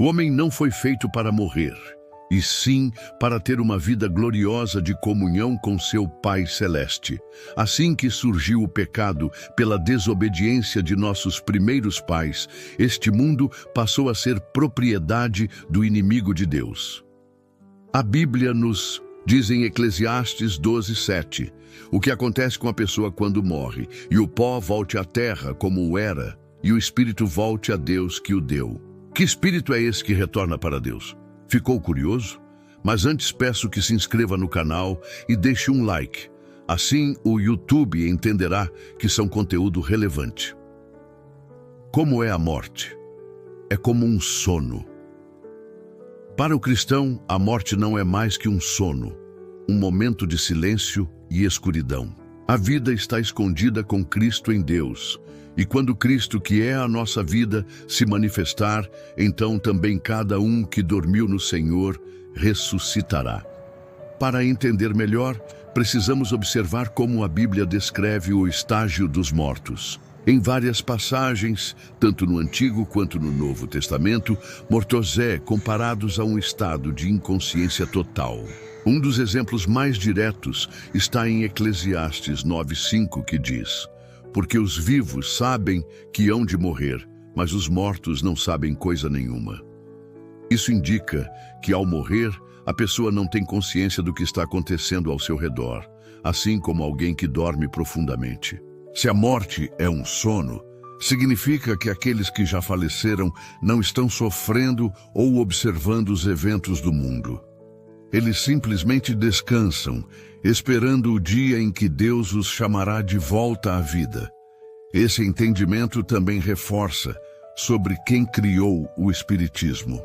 O homem não foi feito para morrer, e sim para ter uma vida gloriosa de comunhão com seu Pai Celeste. Assim que surgiu o pecado pela desobediência de nossos primeiros pais, este mundo passou a ser propriedade do inimigo de Deus. A Bíblia nos diz em Eclesiastes 12:7, o que acontece com a pessoa quando morre, e o pó volte à terra como o era, e o espírito volte a Deus que o deu. Que espírito é esse que retorna para Deus? Ficou curioso? Mas antes peço que se inscreva no canal e deixe um like. Assim o YouTube entenderá que são conteúdo relevante. Como é a morte? É como um sono. Para o cristão, a morte não é mais que um sono, um momento de silêncio e escuridão. A vida está escondida com Cristo em Deus. E quando Cristo, que é a nossa vida, se manifestar, então também cada um que dormiu no Senhor ressuscitará. Para entender melhor, precisamos observar como a Bíblia descreve o estágio dos mortos. Em várias passagens, tanto no Antigo quanto no Novo Testamento, mortos comparados a um estado de inconsciência total. Um dos exemplos mais diretos está em Eclesiastes 9:5, que diz: porque os vivos sabem que hão de morrer, mas os mortos não sabem coisa nenhuma. Isso indica que, ao morrer, a pessoa não tem consciência do que está acontecendo ao seu redor, assim como alguém que dorme profundamente. Se a morte é um sono, significa que aqueles que já faleceram não estão sofrendo ou observando os eventos do mundo. Eles simplesmente descansam, esperando o dia em que Deus os chamará de volta à vida. Esse entendimento também reforça sobre quem criou o Espiritismo.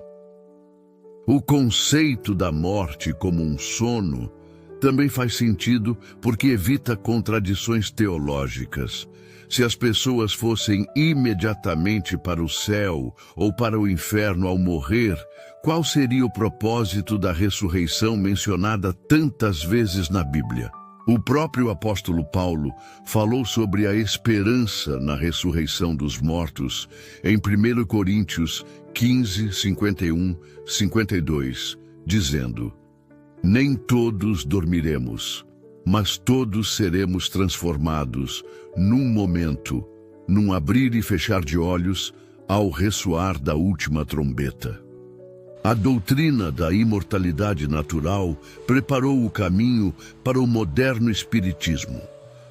O conceito da morte como um sono também faz sentido porque evita contradições teológicas. Se as pessoas fossem imediatamente para o céu ou para o inferno ao morrer, qual seria o propósito da ressurreição mencionada tantas vezes na Bíblia? O próprio apóstolo Paulo falou sobre a esperança na ressurreição dos mortos em 1 Coríntios 15, 51, 52, dizendo: nem todos dormiremos, mas todos seremos transformados num momento, num abrir e fechar de olhos, ao ressoar da última trombeta. A doutrina da imortalidade natural preparou o caminho para o moderno espiritismo.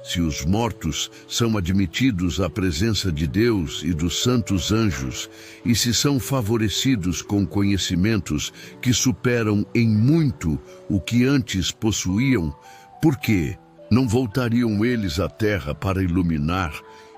Se os mortos são admitidos à presença de Deus e dos santos anjos, e se são favorecidos com conhecimentos que superam em muito o que antes possuíam, por que não voltariam eles à terra para iluminar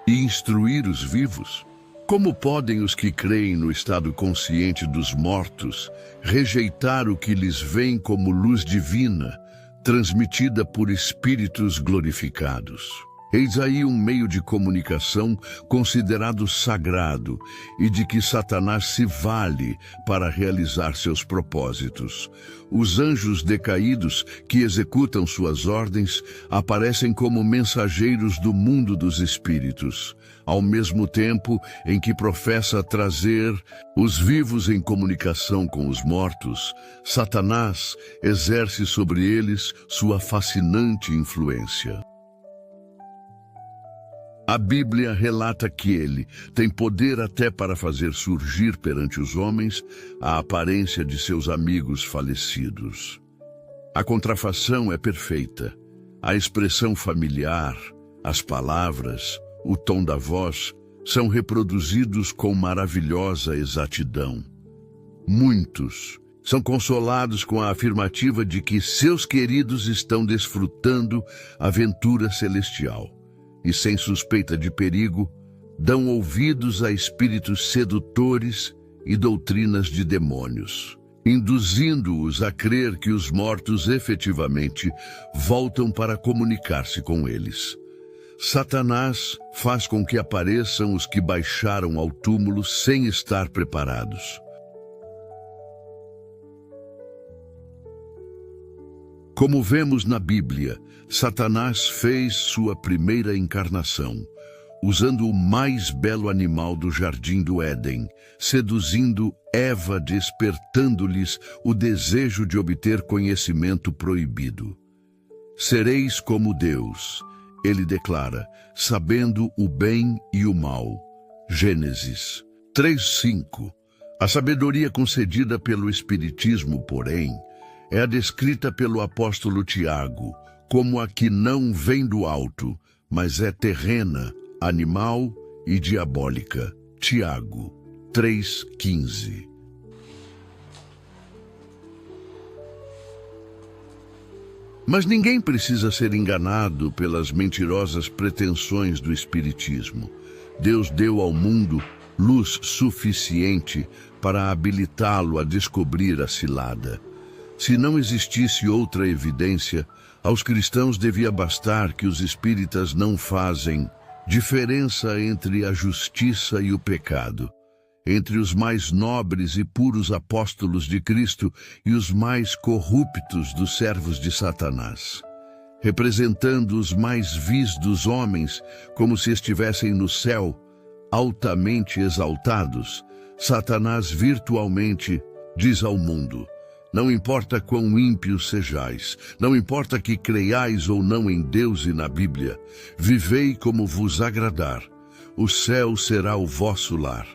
e instruir os vivos? Como podem os que creem no estado consciente dos mortos rejeitar o que lhes vem como luz divina, transmitida por espíritos glorificados? Eis aí um meio de comunicação considerado sagrado e de que Satanás se vale para realizar seus propósitos. Os anjos decaídos que executam suas ordens aparecem como mensageiros do mundo dos espíritos, ao mesmo tempo em que professa trazer os vivos em comunicação com os mortos. Satanás exerce sobre eles sua fascinante influência. A Bíblia relata que ele tem poder até para fazer surgir perante os homens a aparência de seus amigos falecidos. A contrafação é perfeita. A expressão familiar, as palavras, o tom da voz são reproduzidos com maravilhosa exatidão. Muitos são consolados com a afirmativa de que seus queridos estão desfrutando a aventura celestial. E sem suspeita de perigo, dão ouvidos a espíritos sedutores e doutrinas de demônios, induzindo-os a crer que os mortos efetivamente voltam para comunicar-se com eles. Satanás faz com que apareçam os que baixaram ao túmulo sem estar preparados. Como vemos na Bíblia, Satanás fez sua primeira encarnação, usando o mais belo animal do jardim do Éden, seduzindo Eva, despertando-lhes o desejo de obter conhecimento proibido. Sereis como Deus, ele declara, sabendo o bem e o mal. Gênesis 3:5. A sabedoria concedida pelo Espiritismo, porém, é a descrita pelo apóstolo Tiago como a que não vem do alto, mas é terrena, animal e diabólica. Tiago 3:15. Mas ninguém precisa ser enganado pelas mentirosas pretensões do Espiritismo. Deus deu ao mundo luz suficiente para habilitá-lo a descobrir a cilada. Se não existisse outra evidência, aos cristãos devia bastar que os espíritas não fazem diferença entre a justiça e o pecado, entre os mais nobres e puros apóstolos de Cristo e os mais corruptos dos servos de Satanás, representando os mais vis dos homens como se estivessem no céu, altamente exaltados. Satanás virtualmente diz ao mundo: não importa quão ímpios sejais, não importa que creiais ou não em Deus e na Bíblia, vivei como vos agradar, o céu será o vosso lar.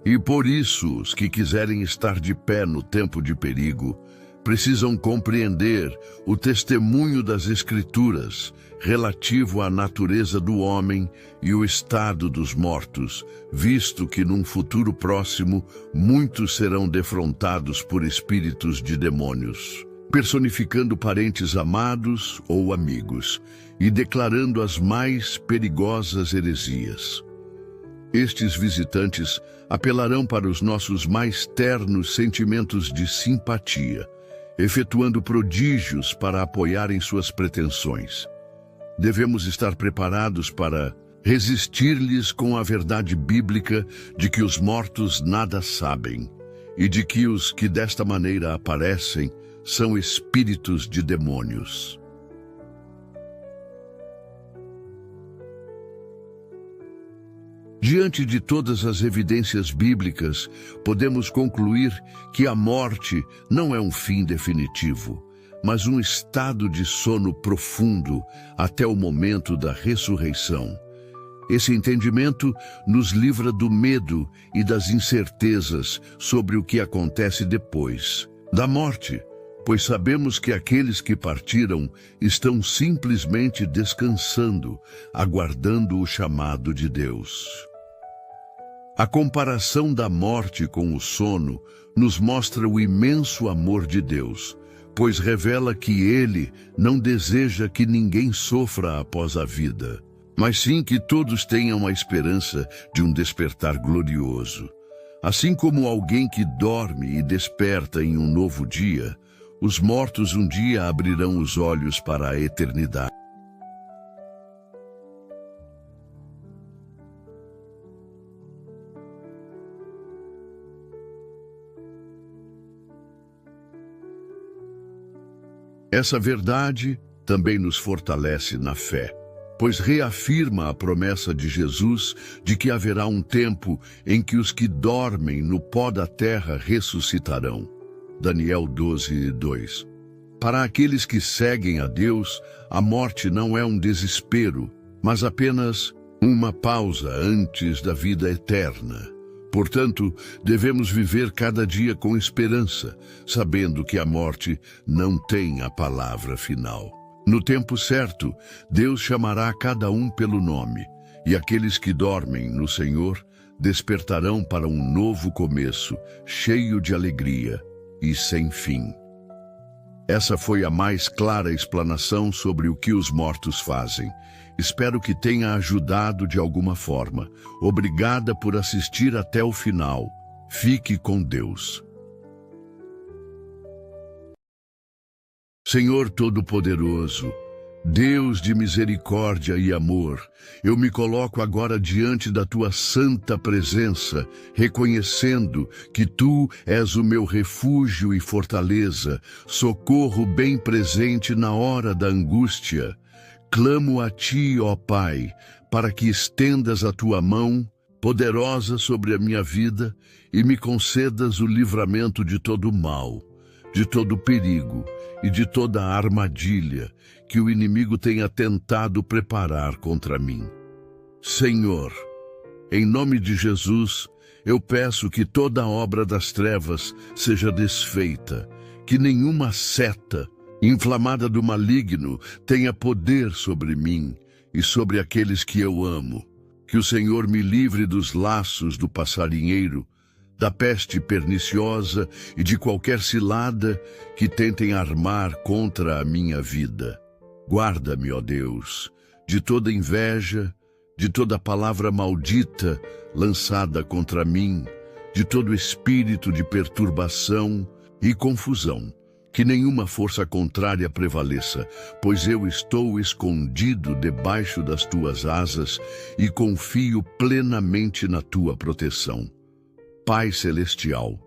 E por isso, os que quiserem estar de pé no tempo de perigo, precisam compreender o testemunho das Escrituras relativo à natureza do homem e o estado dos mortos, visto que num futuro próximo muitos serão defrontados por espíritos de demônios, personificando parentes amados ou amigos e declarando as mais perigosas heresias. Estes visitantes apelarão para os nossos mais ternos sentimentos de simpatia, efetuando prodígios para apoiarem suas pretensões. Devemos estar preparados para resistir-lhes com a verdade bíblica de que os mortos nada sabem e de que os que desta maneira aparecem são espíritos de demônios. Diante de todas as evidências bíblicas, podemos concluir que a morte não é um fim definitivo, mas um estado de sono profundo até o momento da ressurreição. Esse entendimento nos livra do medo e das incertezas sobre o que acontece depois da morte, pois sabemos que aqueles que partiram estão simplesmente descansando, aguardando o chamado de Deus. A comparação da morte com o sono nos mostra o imenso amor de Deus, pois revela que Ele não deseja que ninguém sofra após a vida, mas sim que todos tenham a esperança de um despertar glorioso. Assim como alguém que dorme e desperta em um novo dia, os mortos um dia abrirão os olhos para a eternidade. Essa verdade também nos fortalece na fé, pois reafirma a promessa de Jesus de que haverá um tempo em que os que dormem no pó da terra ressuscitarão. Daniel 12:2. Para aqueles que seguem a Deus, a morte não é um desespero, mas apenas uma pausa antes da vida eterna. Portanto, devemos viver cada dia com esperança, sabendo que a morte não tem a palavra final. No tempo certo, Deus chamará cada um pelo nome, e aqueles que dormem no Senhor despertarão para um novo começo, cheio de alegria e sem fim. Essa foi a mais clara explanação sobre o que os mortos fazem. Espero que tenha ajudado de alguma forma. Obrigada por assistir até o final. Fique com Deus. Senhor Todo-Poderoso, Deus de misericórdia e amor, eu me coloco agora diante da tua santa presença, reconhecendo que tu és o meu refúgio e fortaleza, socorro bem presente na hora da angústia. Clamo a ti, ó Pai, para que estendas a tua mão poderosa sobre a minha vida e me concedas o livramento de todo mal, de todo perigo e de toda armadilha que o inimigo tenha tentado preparar contra mim. Senhor, em nome de Jesus, eu peço que toda obra das trevas seja desfeita, que nenhuma seta inflamada do maligno tenha poder sobre mim e sobre aqueles que eu amo. Que o Senhor me livre dos laços do passarinheiro, da peste perniciosa e de qualquer cilada que tentem armar contra a minha vida. Guarda-me, ó Deus, de toda inveja, de toda palavra maldita lançada contra mim, de todo espírito de perturbação e confusão. Que nenhuma força contrária prevaleça, pois eu estou escondido debaixo das tuas asas e confio plenamente na tua proteção. Pai Celestial,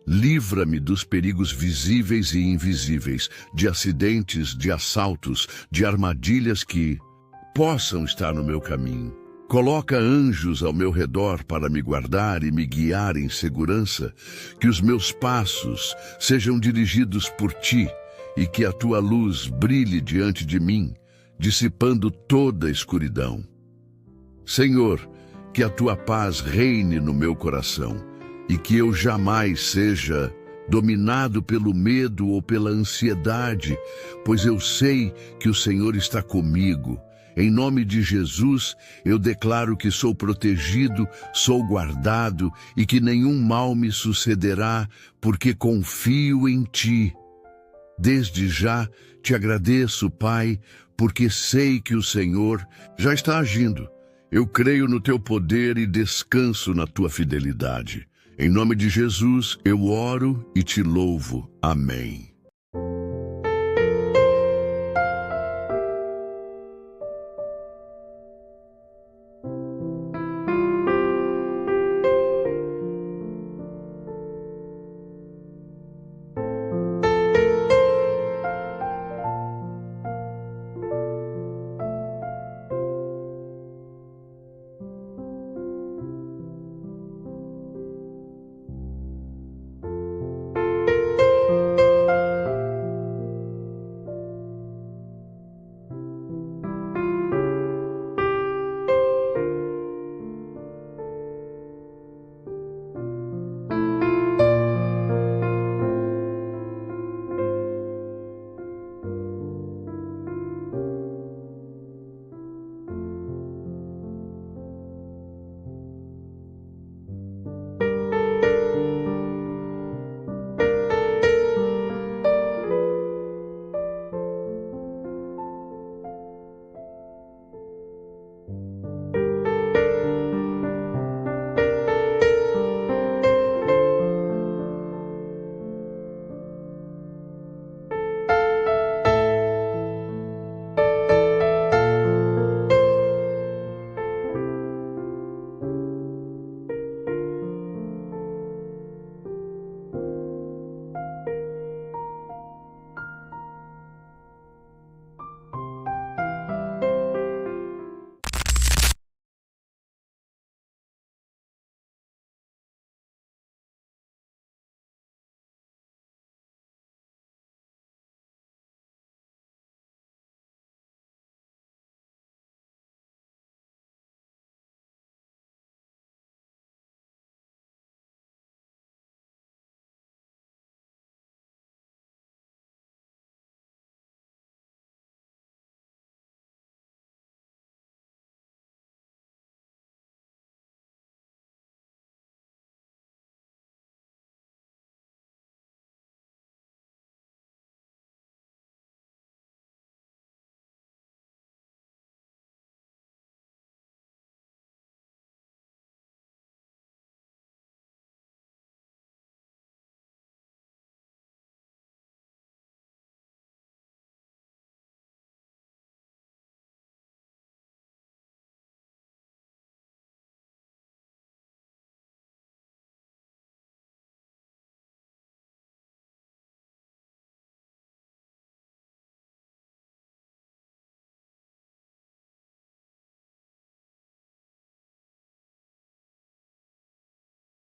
livra-me dos perigos visíveis e invisíveis, de acidentes, de assaltos, de armadilhas que possam estar no meu caminho. Coloca anjos ao meu redor para me guardar e me guiar em segurança, que os meus passos sejam dirigidos por ti e que a tua luz brilhe diante de mim, dissipando toda a escuridão. Senhor, que a tua paz reine no meu coração e que eu jamais seja dominado pelo medo ou pela ansiedade, pois eu sei que o Senhor está comigo. Em nome de Jesus, eu declaro que sou protegido, sou guardado e que nenhum mal me sucederá, porque confio em ti. Desde já te agradeço, Pai, porque sei que o Senhor já está agindo. Eu creio no teu poder e descanso na tua fidelidade. Em nome de Jesus, eu oro e te louvo. Amém.